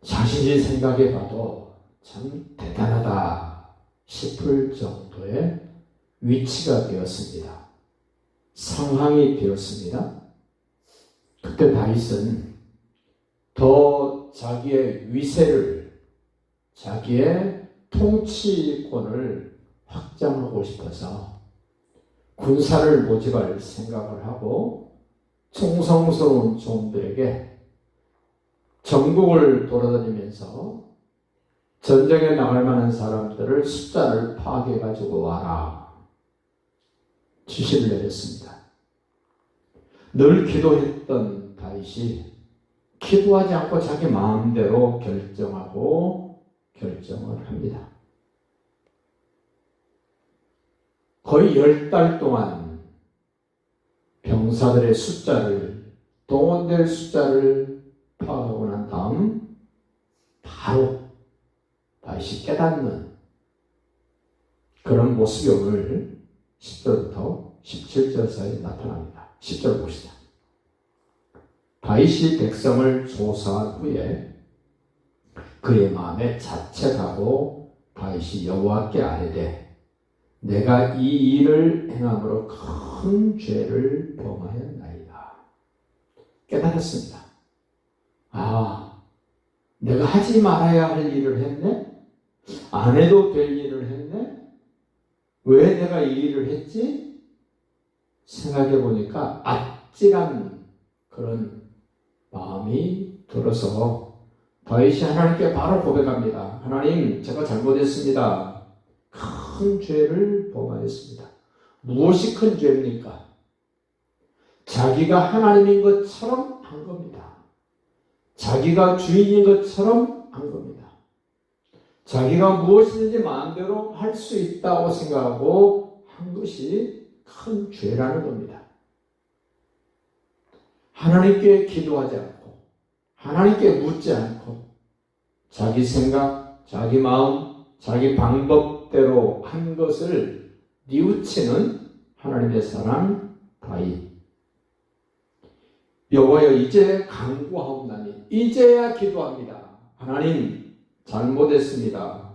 자신이 생각해 봐도 참 대단하다 싶을 정도의 위치가 되었습니다. 상황이 되었습니다. 그때 다윗은 더 자기의 위세를, 자기의 통치권을 확장하고 싶어서 군사를 모집할 생각을 하고 충성스러운 종들에게 전국을 돌아다니면서 전쟁에 나갈 만한 사람들을 숫자를 파악해 가지고 와라 지시를 내렸습니다. 늘 기도했던 다윗이 기도하지 않고 자기 마음대로 결정을 합니다. 거의 10달 동안 병사들의 숫자를, 동원될 숫자를 파악하고 난 다음 바로 다윗이 깨닫는 그런 모습이 오늘 10절부터 17절 사이에 나타납니다. 10절 봅시다. 다윗이 백성을 조사한 후에 그의 마음에 자책하고 다윗이 여호와께 아뢰되 내가 이 일을 행함으로 큰 죄를 범하였나이다. 깨달았습니다. 내가 하지 말아야 할 일을 했네? 안 해도 될 일을 했네? 왜 내가 이 일을 했지? 생각해 보니까 아찔한 그런 마음이 들어서 다윗이 하나님께 바로 고백합니다. 하나님, 제가 잘못했습니다. 큰 죄를 범하였습니다. 무엇이 큰 죄입니까? 자기가 하나님인 것처럼 한 겁니다. 자기가 주인인 것처럼 한 겁니다. 자기가 무엇이든지 마음대로 할 수 있다고 생각하고 한 것이 큰 죄라는 겁니다. 하나님께 기도하지 않고 하나님께 묻지 않고 자기 생각, 자기 마음, 자기 방법대로 한 것을 뉘우치는 하나님의 사람 다윗. 여호와여 이제 간구하옵나니 이제야 기도합니다. 하나님 잘못했습니다.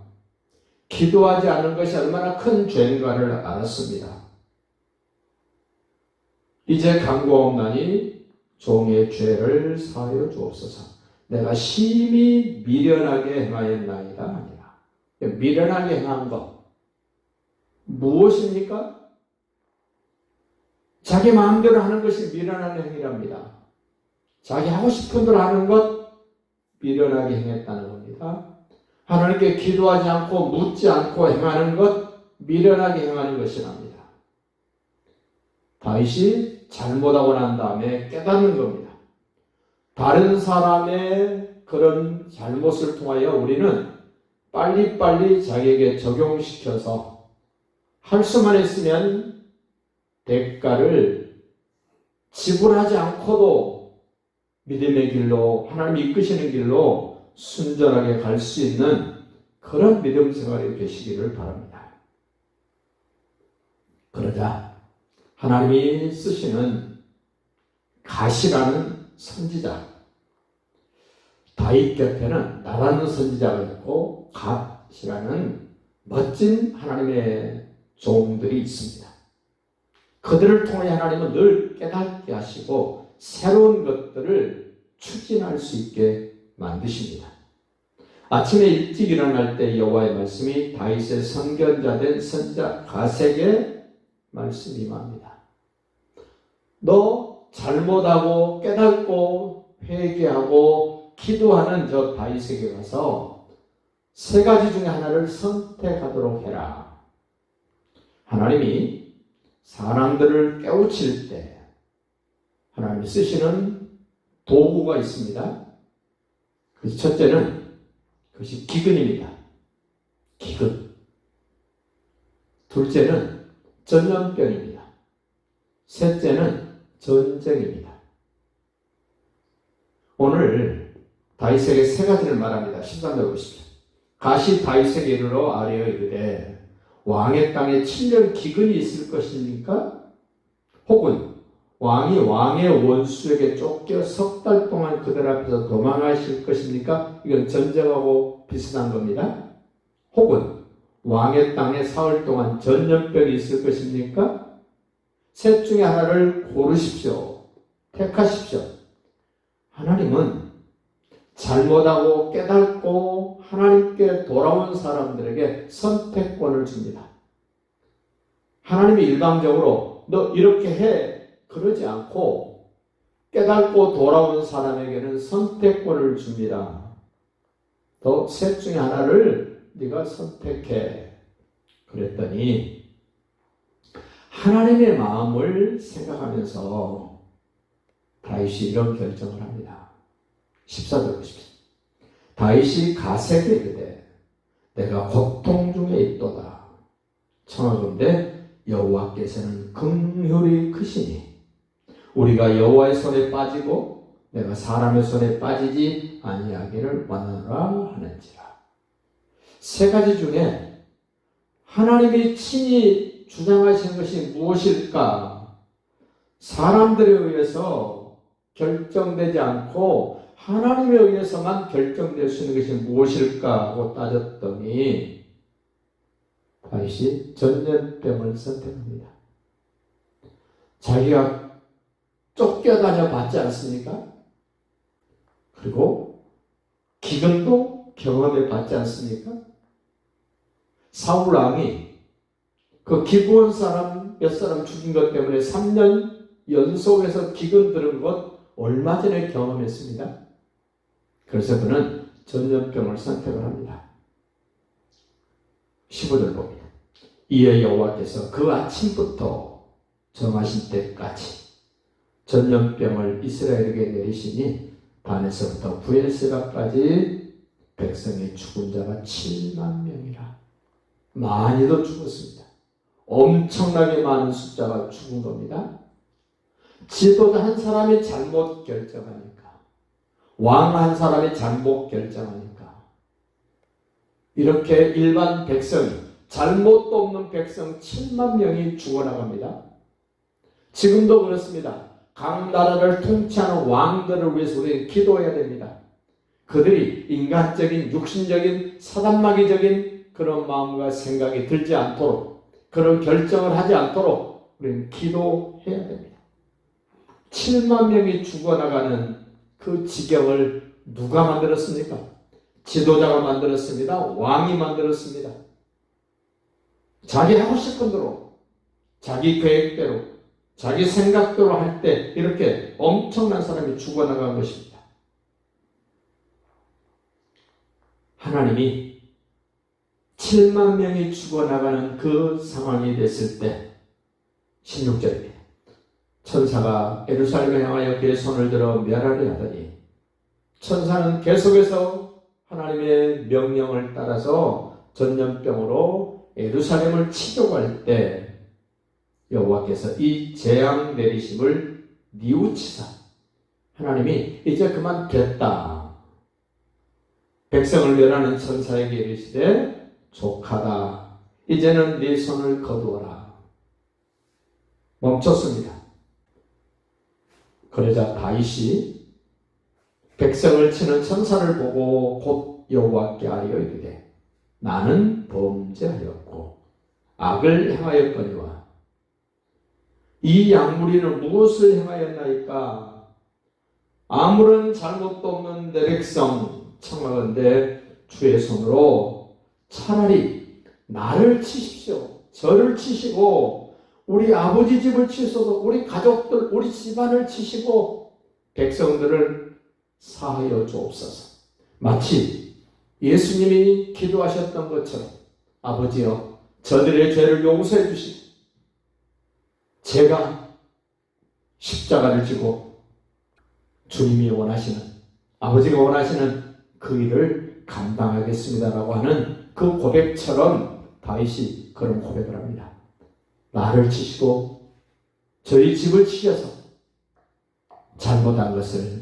기도하지 않은 것이 얼마나 큰 죄인가를 알았습니다. 이제 간구하옵나니 종의 죄를 사하여 주옵소서. 내가 심히 미련하게 행하였나이다 아니라. 미련하게 행한 것 무엇입니까? 자기 마음대로 하는 것이 미련한 행위랍니다. 자기 하고 싶은 대로 하는 것 미련하게 행했다는 겁니다. 하나님께 기도하지 않고 묻지 않고 행하는 것 미련하게 행하는 것이랍니다. 다윗이 잘못하고 난 다음에 깨닫는 겁니다. 다른 사람의 그런 잘못을 통하여 우리는 빨리빨리 자기에게 적용시켜서 할 수만 있으면 대가를 지불하지 않고도 믿음의 길로 하나님이 이끄시는 길로 순전하게 갈 수 있는 그런 믿음 생활이 되시기를 바랍니다. 그러자 하나님이 쓰시는 갓이라는 선지자, 다윗 곁에는 나라는 선지자가 있고 갓이라는 멋진 하나님의 종들이 있습니다. 그들을 통해 하나님은 늘 깨닫게 하시고 새로운 것들을 추진할 수 있게 만드십니다. 아침에 일찍 일어날 때 여호와의 말씀이 다윗의 선견자 된 선지자 갓에게 말씀이 임합니다. 너 잘못하고 깨닫고 회개하고 기도하는 저 다윗에게 가서 세 가지 중에 하나를 선택하도록 해라. 하나님이 사람들을 깨우칠 때 하나님이 쓰시는 도구가 있습니다. 그래서 첫째는 그것이 기근입니다. 기근. 둘째는 전염병입니다. 셋째는 전쟁입니다. 오늘 다윗에게 세 가지를 말합니다. 13절 보십시오. 갓이 다윗에게 이르러 아뢰어 이르되 왕의 땅에 7년 기근이 있을 것입니까? 혹은 왕이 왕의 원수에게 쫓겨 석 달 동안 그들 앞에서 도망하실 것입니까? 이건 전쟁하고 비슷한 겁니다. 혹은 왕의 땅에 사흘 동안 전염병이 있을 것입니까? 셋 중에 하나를 고르십시오. 택하십시오. 하나님은 잘못하고 깨닫고 하나님께 돌아온 사람들에게 선택권을 줍니다. 하나님이 일방적으로 너 이렇게 해 그러지 않고 깨닫고 돌아온 사람에게는 선택권을 줍니다. 또 셋 중에 하나를 네가 선택해. 그랬더니 하나님의 마음을 생각하면서 다윗이 이런 결정을 합니다. 14절 보십시오. 다윗이 갓에게 이르되 내가 고통 중에 있도다. 청하건대 여호와께서는 긍휼이 크시니 우리가 여호와의 손에 빠지고 내가 사람의 손에 빠지지 아니하기를 원하노라 하는지라. 세 가지 중에 하나님이 친히 주장하시는 것이 무엇일까? 사람들에 의해서 결정되지 않고 하나님에 의해서만 결정될 수 있는 것이 무엇일까 하고 따졌더니 다윗이 전염병을 선택합니다. 자기가 쫓겨다녀 봤지 않습니까? 그리고 기근도 경험해 봤지 않습니까? 사울 왕이 그 기브온 사람 몇 사람 죽인 것 때문에 3년 연속해서 기근 들은 것 얼마 전에 경험했습니다. 그래서 그는 전염병을 선택을 합니다. 15절 봅니다. 이에 여호와께서 그 아침부터 정하신 때까지 전염병을 이스라엘에게 내리시니 단에서부터 부엘세바까지 백성의 죽은 자가 7만 명이라. 많이도 죽었습니다. 엄청나게 많은 숫자가 죽은 겁니다. 지도자 한 사람이 잘못 결정하니까, 왕 한 사람이 잘못 결정하니까 이렇게 일반 백성이, 잘못도 없는 백성 7만 명이 죽어나갑니다. 지금도 그렇습니다. 각 나라를 통치하는 왕들을 위해서 우리는 기도해야 됩니다. 그들이 인간적인, 육신적인, 사단마귀적인 그런 마음과 생각이 들지 않도록, 그런 결정을 하지 않도록 우리는 기도해야 됩니다. 7만 명이 죽어나가는 그 지경을 누가 만들었습니까? 지도자가 만들었습니다. 왕이 만들었습니다. 자기 하고 싶은 대로, 자기 계획대로, 자기 생각대로 할 때 이렇게 엄청난 사람이 죽어나간 것입니다. 하나님이 7만 명이 죽어나가는 그 상황이 됐을 때 16절입니다. 천사가 예루살렘에 향하여 그의 손을 들어 멸하려 하더니 천사는 계속해서 하나님의 명령을 따라서 전염병으로 예루살렘을 치려고 할 때 여호와께서 이 재앙 내리심을 뉘우치사 하나님이 이제 그만 됐다. 백성을 멸하는 천사에게 이르시되 족하다. 이제는 네 손을 거두어라. 멈췄습니다. 그러자 다윗이 백성을 치는 천사를 보고 곧 여호와께 아뢰어 이르되 나는 범죄하였고 악을 행하였거니와 이 양무리는 무엇을 행하였나이까? 아무런 잘못도 없는 내 백성 청하건대 주의 손으로 차라리 나를 치십시오. 저를 치시고 우리 아버지 집을 치소서. 우리 가족들, 우리 집안을 치시고 백성들을 사하여 주옵소서. 마치 예수님이 기도하셨던 것처럼 아버지여 저들의 죄를 용서해 주시고 제가 십자가를 지고 주님이 원하시는, 아버지가 원하시는 그 일을 감당하겠습니다라고 하는 그 고백처럼 다윗이 그런 고백을 합니다. 나를 치시고 저희 집을 치셔서 잘못한 것을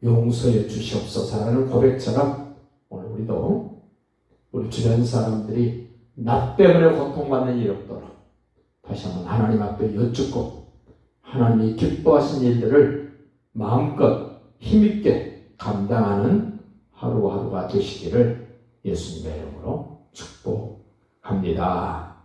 용서해 주시옵소서라는 고백처럼 오늘 우리도 우리 주변 사람들이 나 때문에 고통받는 일이 없도록 다시 한번 하나님 앞에 여쭙고 하나님이 기뻐하신 일들을 마음껏 힘있게 감당하는 하루하루가 되시기를 예수님의 이름으로 축복합니다.